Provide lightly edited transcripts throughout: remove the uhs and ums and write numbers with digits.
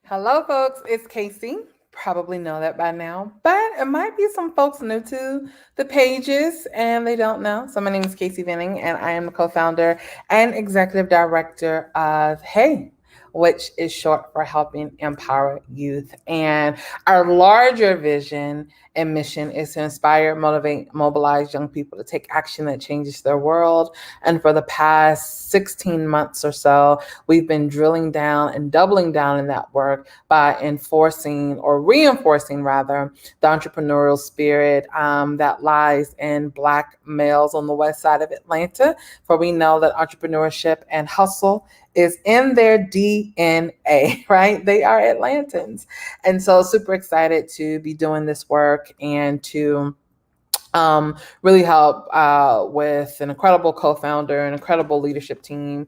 Hello, folks. It's Casey. Probably know that by now, but it might be some folks new to the pages and they don't know. So, my name is Casey Venning, and I am the co founder and executive director of Hey, which is short for Helping Empower Youth. And our larger vision and mission is to inspire, motivate, mobilize young people to take action that changes their world. And for the past 16 months or so, we've been drilling down and doubling down in that work by enforcing or reinforcing rather the entrepreneurial spirit that lies in Black males on the west side of Atlanta. For we know that entrepreneurship and hustle is in their DNA, right? They are Atlantans. And so super excited to be doing this work and to really help with an incredible co-founder, an incredible leadership team,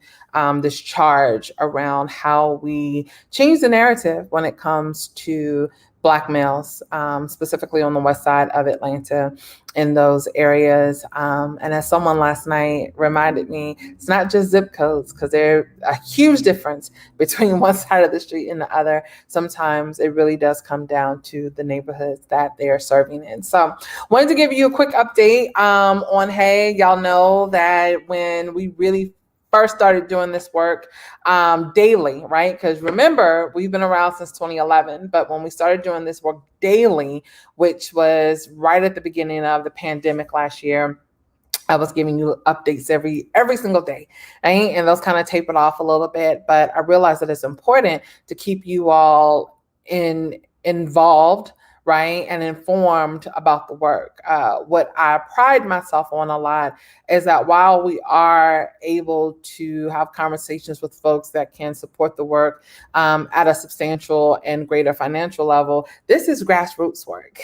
this charge around how we change the narrative when it comes to Black males, specifically on the west side of Atlanta in those areas. And as someone last night reminded me, it's not just zip codes because there's a huge difference between one side of the street and the other. Sometimes it really does come down to the neighborhoods that they are serving in. So wanted to give you a quick update on Hey. Y'all know that when we really first started doing this work daily, right? Because remember, we've been around since 2011, but when we started doing this work daily, which was right at the beginning of the pandemic last year, I was giving you updates every single day, right? And those kind of tapered off a little bit, but I realized that it's important to keep you all involved, right, and informed about the work. What I pride myself on a lot is that while we are able to have conversations with folks that can support the work at a substantial and greater financial level, this is grassroots work.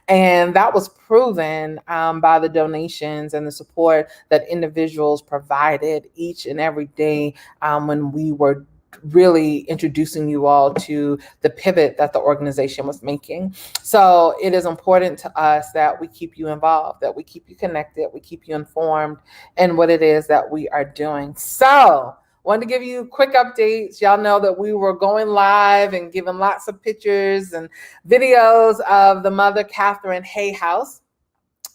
And that was proven by the donations and the support that individuals provided each and every day when we were really introducing you all to the pivot that the organization was making. So it is important to us that we keep you involved, that we keep you connected, we keep you informed in what it is that we are doing. So wanted to give you quick updates. Y'all know that we were going live and giving lots of pictures and videos of the Mother Catherine Hay House.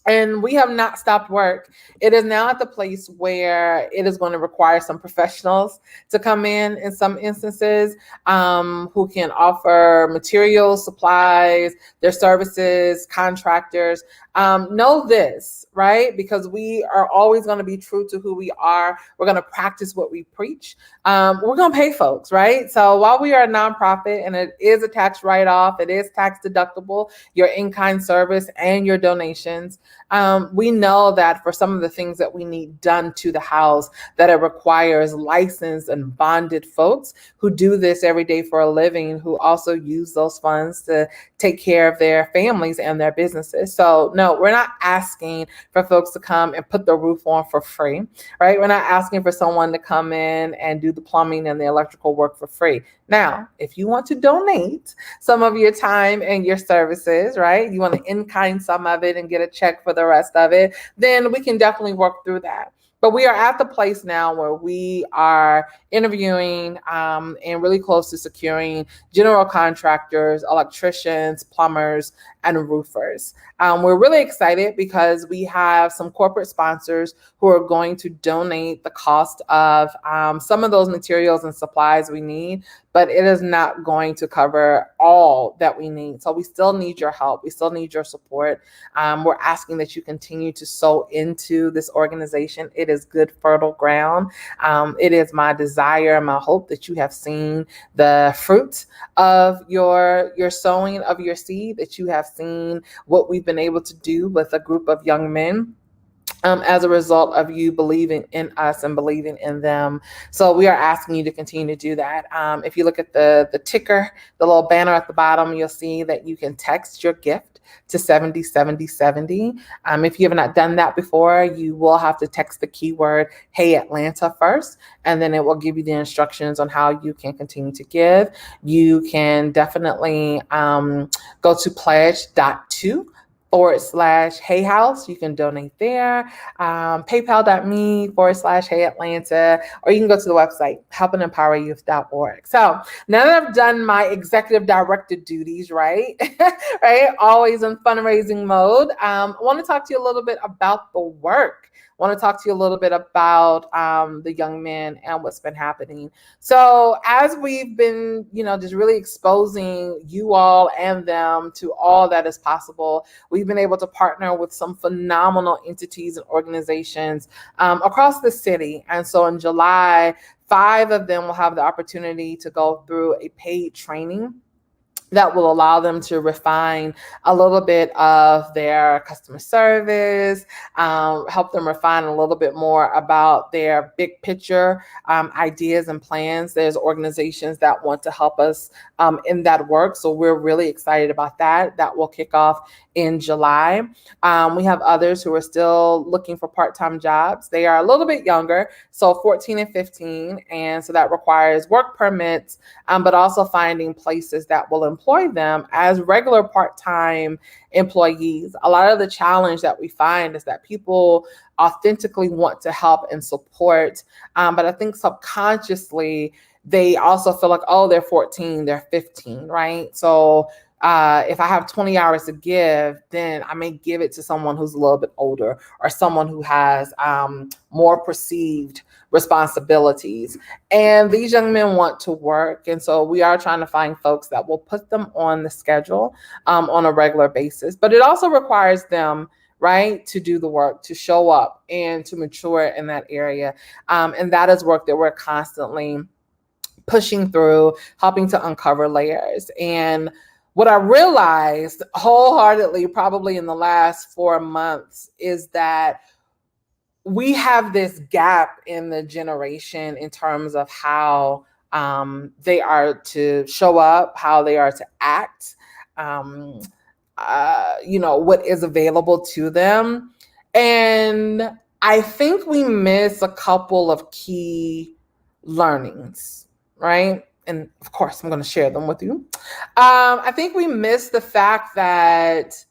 And we have not stopped work. It is now at the place where it is going to require some professionals to come in some instances, who can offer materials, supplies, their services, contractors. Know this, right? Because we are always going to be true to who we are. We're going to practice what we preach. We're going to pay folks, right? So while we are a nonprofit and it is a tax write-off, it is tax deductible, your in-kind service and your donations. We know that for some of the things that we need done to the house, that it requires licensed and bonded folks who do this every day for a living, who also use those funds to take care of their families and their businesses. So no, we're not asking for folks to come and put the roof on for free, right? We're not asking for someone to come in and do the plumbing and the electrical work for free. Now, if you want to donate some of your time and your services, right? You want to in-kind some of it and get a check for the rest of it, then we can definitely work through that. But we are at the place now where we are interviewing and really close to securing general contractors, electricians, plumbers, and roofers. We're really excited because we have some corporate sponsors who are going to donate the cost of some of those materials and supplies we need, but it is not going to cover all that we need. So we still need your help. We still need your support. We're asking that you continue to sow into this organization. It is good, fertile ground. It is my desire and my hope that you have seen the fruit of your sowing of your seed, that you have seen what we've been able to do with a group of young men as a result of you believing in us and believing in them. So we are asking you to continue to do that. If you look at the ticker, the little banner at the bottom, you'll see that you can text your gift to 707070. If you have not done that before, you will have to text the keyword Hey Atlanta first, and then it will give you the instructions on how you can continue to give. You can definitely go to pledge.to paypal.me/Hey House. You can donate there. PayPal.me/Hey Atlanta, or you can go to the website, helpandempoweryouth.org. So now that I've done my executive director duties, right? Right? Always in fundraising mode. I want to talk to you a little bit about the work. I want to talk to you a little bit about the young men and what's been happening. So as we've been, just really exposing you all and them to all that is possible, we've been able to partner with some phenomenal entities and organizations across the city. And so in July, 5 of them will have the opportunity to go through a paid training that will allow them to refine a little bit of their customer service, help them refine a little bit more about their big picture ideas and plans. There's organizations that want to help us in that work. So we're really excited about that. That will kick off in July. We have others who are still looking for part-time jobs. They are a little bit younger, so 14 and 15. And so that requires work permits, but also finding places that will employ them as regular part-time employees. A lot of the challenge that we find is that people authentically want to help and support, but I think subconsciously they also feel like, oh, they're 14, they're 15, right? So if I have 20 hours to give, then I may give it to someone who's a little bit older or someone who has more perceived responsibilities. And these young men want to work. And so we are trying to find folks that will put them on the schedule on a regular basis. But it also requires them, right, to do the work, to show up and to mature in that area. And that is work that we're constantly pushing through, helping to uncover layers. And what I realized wholeheartedly, probably in the last 4 months, is that we have this gap in the generation in terms of how they are to show up, how they are to act, what is available to them. And I think we miss a couple of key learnings, right? And of course, I'm going to share them with you. I think we miss the fact that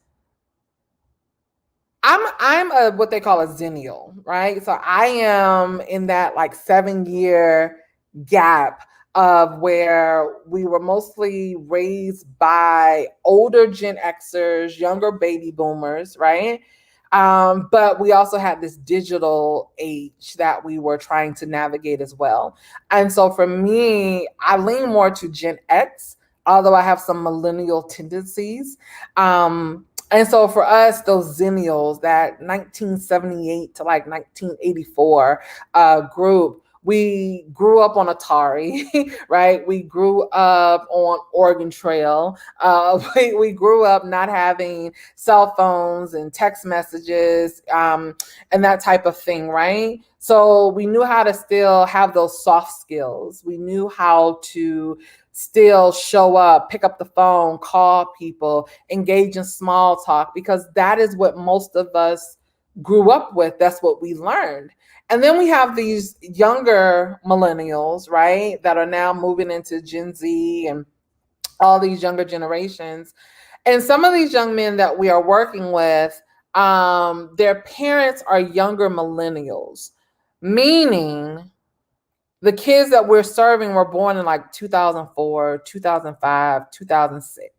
I'm a what they call a zennial, right? So I am in that like 7-year gap of where we were mostly raised by older Gen Xers, younger baby boomers, right? But we also had this digital age that we were trying to navigate as well. And so for me, I lean more to Gen X, although I have some millennial tendencies. And so for us, those zennials, that 1978 to like 1984 group, we grew up on Atari, right? We grew up on Oregon Trail. We grew up not having cell phones and text messages and that type of thing, right? So we knew how to still have those soft skills. We knew how to still show up, pick up the phone, call people, engage in small talk, because that is what most of us grew up with. That's what we learned. And then we have these younger millennials, right, that are now moving into Gen Z and all these younger generations. And some of these young men that we are working with, their parents are younger millennials, meaning the kids that we're serving were born in like 2004, 2005, 2006.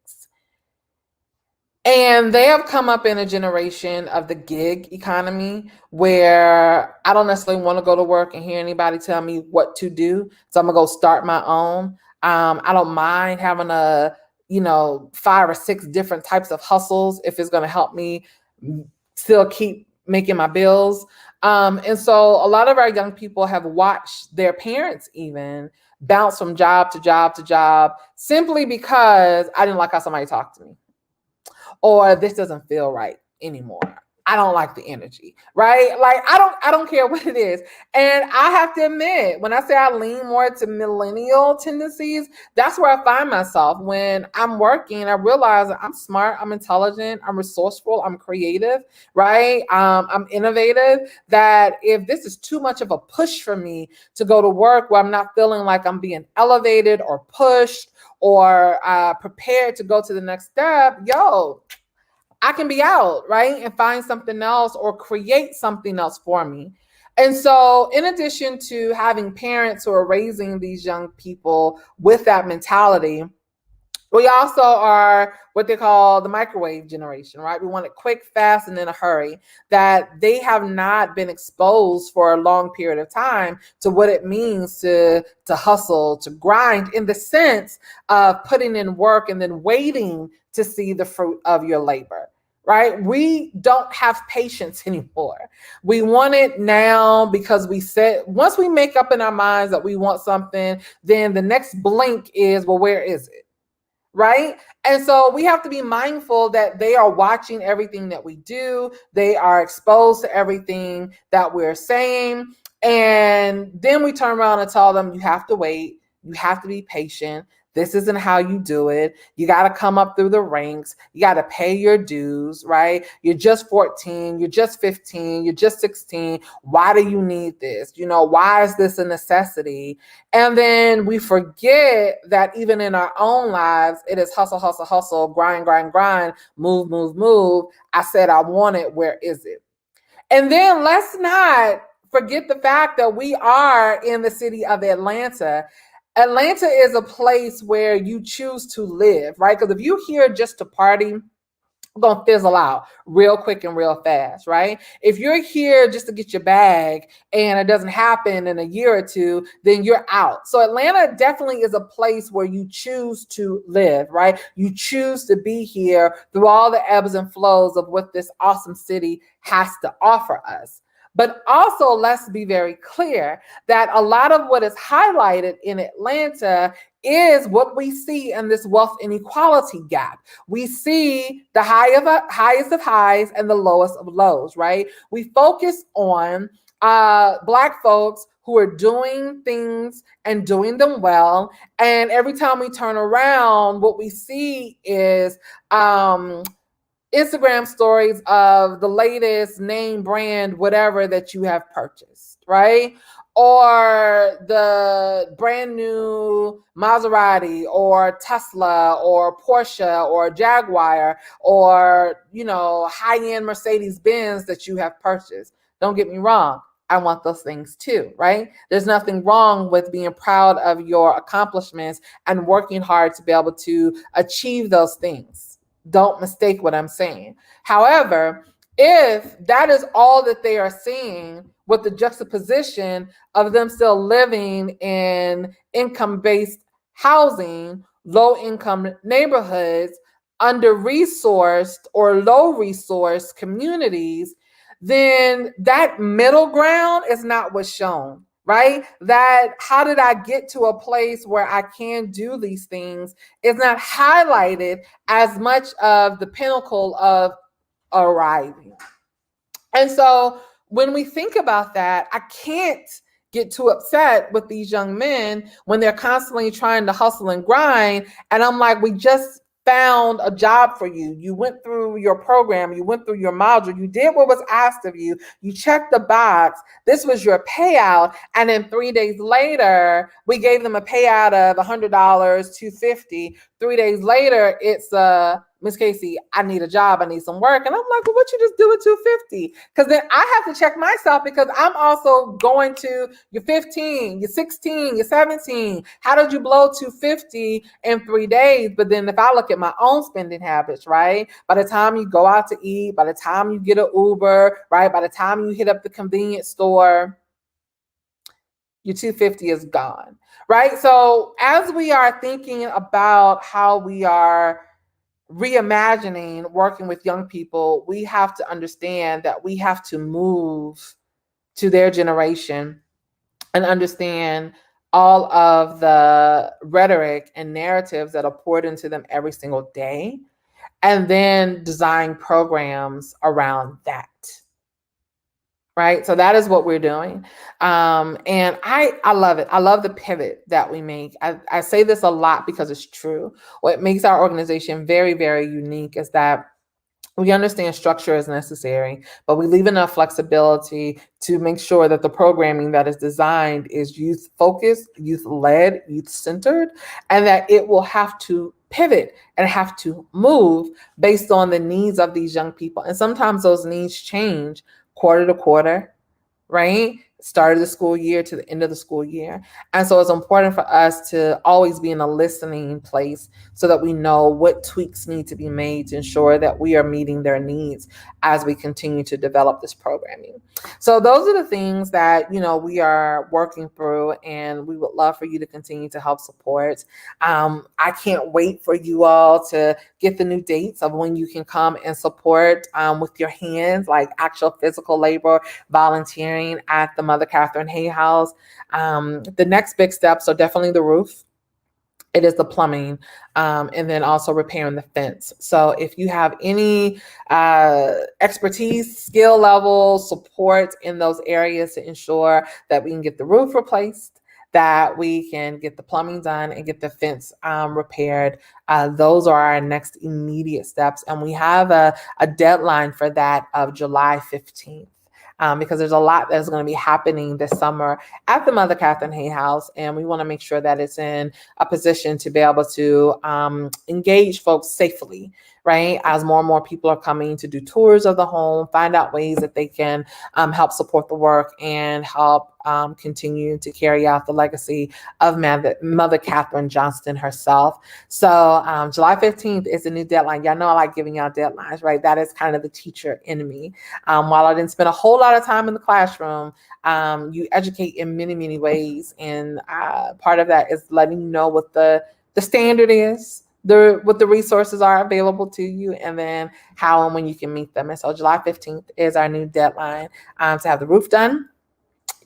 And they have come up in a generation of the gig economy where I don't necessarily want to go to work and hear anybody tell me what to do. So I'm going to go start my own. I don't mind having 5 or 6 different types of hustles if it's going to help me still keep making my bills. And so a lot of our young people have watched their parents even bounce from job to job to job simply because I didn't like how somebody talked to me, or this doesn't feel right anymore. I don't like the energy, right? Like I don't care what it is. And I have to admit, when I say I lean more to millennial tendencies, that's where I find myself when I'm working. I realize I'm smart, I'm intelligent, I'm resourceful, I'm creative, right? I'm innovative. That if this is too much of a push for me to go to work where I'm not feeling like I'm being elevated or pushed or prepared to go to the next step, I can be out, right? And find something else or create something else for me. And so, in addition to having parents who are raising these young people with that mentality, we also are what they call the microwave generation, right? We want it quick, fast, and in a hurry. That they have not been exposed for a long period of time to what it means to hustle, to grind, in the sense of putting in work and then waiting to see the fruit of your labor. Right? We don't have patience anymore. We want it now because we said once we make up in our minds that we want something, then the next blink is, well, where is it? Right? And so we have to be mindful that they are watching everything that we do. They are exposed to everything that we're saying. And then we turn around and tell them, you have to wait. You have to be patient. This isn't how you do it. You got to come up through the ranks. You got to pay your dues, right? You're just 14. You're just 15. You're just 16. Why do you need this? Why is this a necessity? And then we forget that even in our own lives, it is hustle, hustle, hustle, grind, grind, grind, move, move, move. I said I want it. Where is it? And then let's not forget the fact that we are in the city of Atlanta. Atlanta is a place where you choose to live, right? Because if you're here just to party, going to fizzle out real quick and real fast, right? If you're here just to get your bag and it doesn't happen in a year or two, then you're out. So Atlanta definitely is a place where you choose to live, right? You choose to be here through all the ebbs and flows of what this awesome city has to offer us. But also, let's be very clear that a lot of what is highlighted in Atlanta is what we see in this wealth inequality gap. We see the highest of highs and the lowest of lows, right? We focus on Black folks who are doing things and doing them well. And every time we turn around, what we see is Instagram stories of the latest name brand, whatever that you have purchased, right? Or the brand new Maserati or Tesla or Porsche or Jaguar or, high-end Mercedes Benz that you have purchased. Don't get me wrong. I want those things too, right? There's nothing wrong with being proud of your accomplishments and working hard to be able to achieve those things. Don't mistake what I'm saying. However, if that is all that they are seeing with the juxtaposition of them still living in income-based housing, low-income neighborhoods, under-resourced or low-resourced communities, then that middle ground is not what's shown. Right? That how did I get to a place where I can do these things is not highlighted as much of the pinnacle of arriving. And so when we think about that, I can't get too upset with these young men when they're constantly trying to hustle and grind. And I'm like, we just found a job for you. You went through your program, you went through your module, you did what was asked of you, you checked the box, this was your payout. And then 3 days later, we gave them a payout of $100, $250. 3 days later, it's Miss Casey, I need a job, I need some work. And I'm like, well, what you just do with $250? Because then I have to check myself because I'm also going to, you're 15, you're 16, you're 17. How did you blow $250 in 3 days? But then if I look at my own spending habits, right? By the time you go out to eat, by the time you get an Uber, right? By the time you hit up the convenience store, your $250 is gone, right? So as we are thinking about how we are reimagining working with young people, we have to understand that we have to move to their generation and understand all of the rhetoric and narratives that are poured into them every single day, and then design programs around that. Right? So that is what we're doing. And I love it. I love the pivot that we make. I say this a lot because it's true. What makes our organization very, very unique is that We understand structure is necessary, but we leave enough flexibility to make sure that the programming that is designed is youth focused, youth led, youth centered, and that it will have to pivot and have to move based on the needs of these young people. And sometimes those needs change quarter to quarter, right? Start of the school year to the end of the school year. And so it's important for us to always be in a listening place so that we know what tweaks need to be made to ensure that we are meeting their needs as we continue to develop this programming. So those are the things that, we are working through, and we would love for you to continue to help support. I can't wait for you all to get the new dates of when you can come and support with your hands, like actual physical labor, volunteering at the Mother Catherine Hay House. The next big steps are definitely the roof. It is the plumbing, and then also repairing the fence. So if you have any expertise, skill level, support in those areas to ensure that we can get the roof replaced, that we can get the plumbing done and get the fence repaired, those are our next immediate steps. And we have a deadline for that of July 15th. Because there's a lot that's going to be happening this summer at the Mother Catherine Hay House, and we want to make sure that it's in a position to be able to engage folks safely, right? As more and more people are coming to do tours of the home, find out ways that they can help support the work and help continue to carry out the legacy of Mother Catherine Johnston herself. So July 15th is a new deadline. Y'all know I like giving y'all deadlines, right? That is kind of the teacher in me. While I didn't spend a whole lot of time in the classroom, you educate in many, many ways. And part of that is letting you know what the standard is, what the resources are available to you, and then how and when you can meet them. And so July 15th is our new deadline to have the roof done,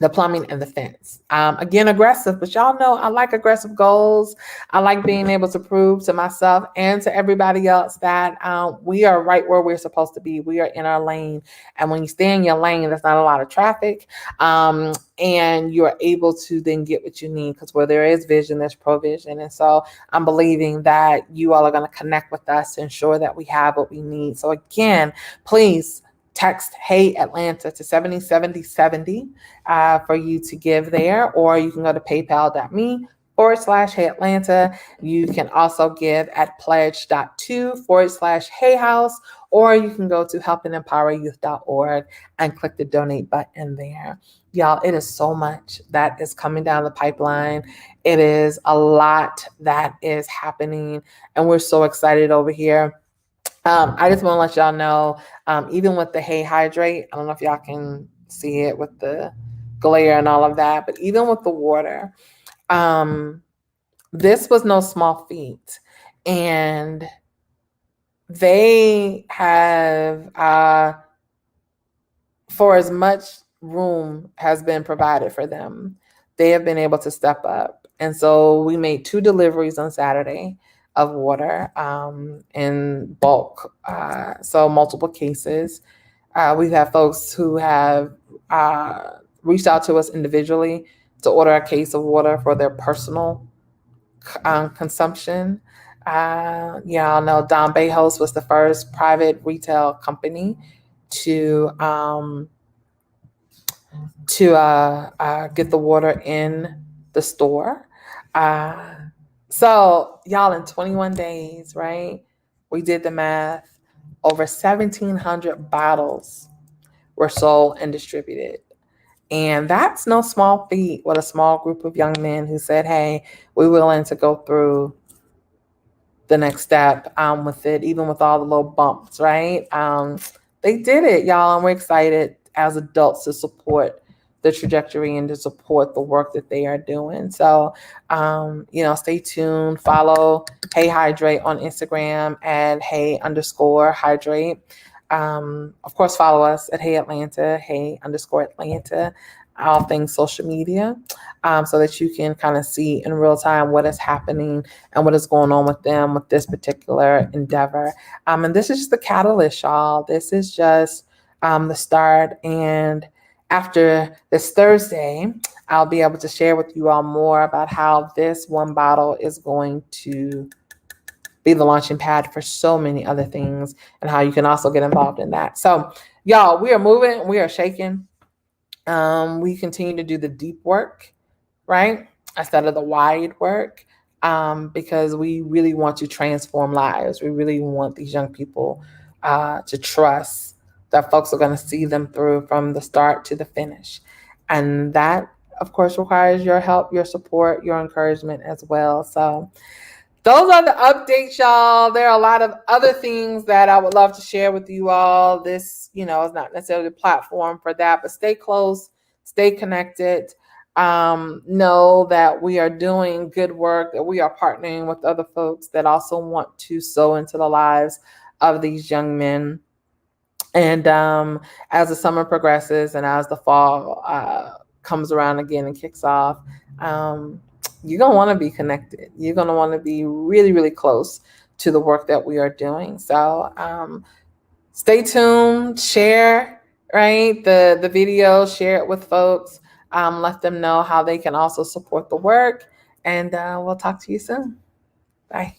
the plumbing, and the fence. Again, aggressive, but y'all know I like aggressive goals. I like being able to prove to myself and to everybody else that we are right where we're supposed to be. We are in our lane. And when you stay in your lane, there's not a lot of traffic. And you're able to then get what you need, because where there is vision, there's provision. And so I'm believing that you all are going to connect with us to ensure that we have what we need. So again, please text Hey Atlanta to 707070 for you to give there, or you can go to paypal.me/Hey Atlanta. You can also give at pledge.to/Hey House, or you can go to helpandempoweryouth.org and click the donate button there. Y'all, it is so much that is coming down the pipeline. It is a lot that is happening, and we're so excited over here. I just want to let y'all know, even with the Hey Hydrate, I don't know if y'all can see it with the glare and all of that, but even with the water, this was no small feat. And they have, for as much room has been provided for them, they have been able to step up. And so we made 2 deliveries on Saturday of water in bulk, so multiple cases. We've had folks who have reached out to us individually to order a case of water for their personal consumption. Y'all know Don Bejos was the first private retail company to get the water in the store. So y'all, in 21 days, right? We did the math. Over 1,700 bottles were sold and distributed. And that's no small feat with a small group of young men who said, hey, we're willing to go through the next step with it, even with all the little bumps, right? They did it, y'all, and we're excited as adults to support the trajectory and to support the work that they are doing. So, stay tuned. Follow Hey Hydrate on Instagram at Hey_Hydrate. Of course, follow us at Hey Atlanta, Hey_Atlanta, all things social media, so that you can kind of see in real time what is happening and what is going on with them with this particular endeavor. And this is just the catalyst, y'all. This is just the start. And after this Thursday, I'll be able to share with you all more about how this one bottle is going to be the launching pad for so many other things, and how you can also get involved in that. So y'all, we are moving, we are shaking. We continue to do the deep work, right? Instead of the wide work, because we really want to transform lives. We really want these young people to trust that folks are going to see them through from the start to the finish. And that, of course, requires your help, your support, your encouragement as well. So, those are the updates, y'all. There are a lot of other things that I would love to share with you all. This, is not necessarily a platform for that, but stay close, stay connected. Know that we are doing good work, that we are partnering with other folks that also want to sow into the lives of these young men. And as the summer progresses and as the fall comes around again and kicks off, you're going to want to be connected. You're going to want to be really, really close to the work that we are doing. So stay tuned, share, right? The video, share it with folks. Let them know how they can also support the work. And we'll talk to you soon. Bye.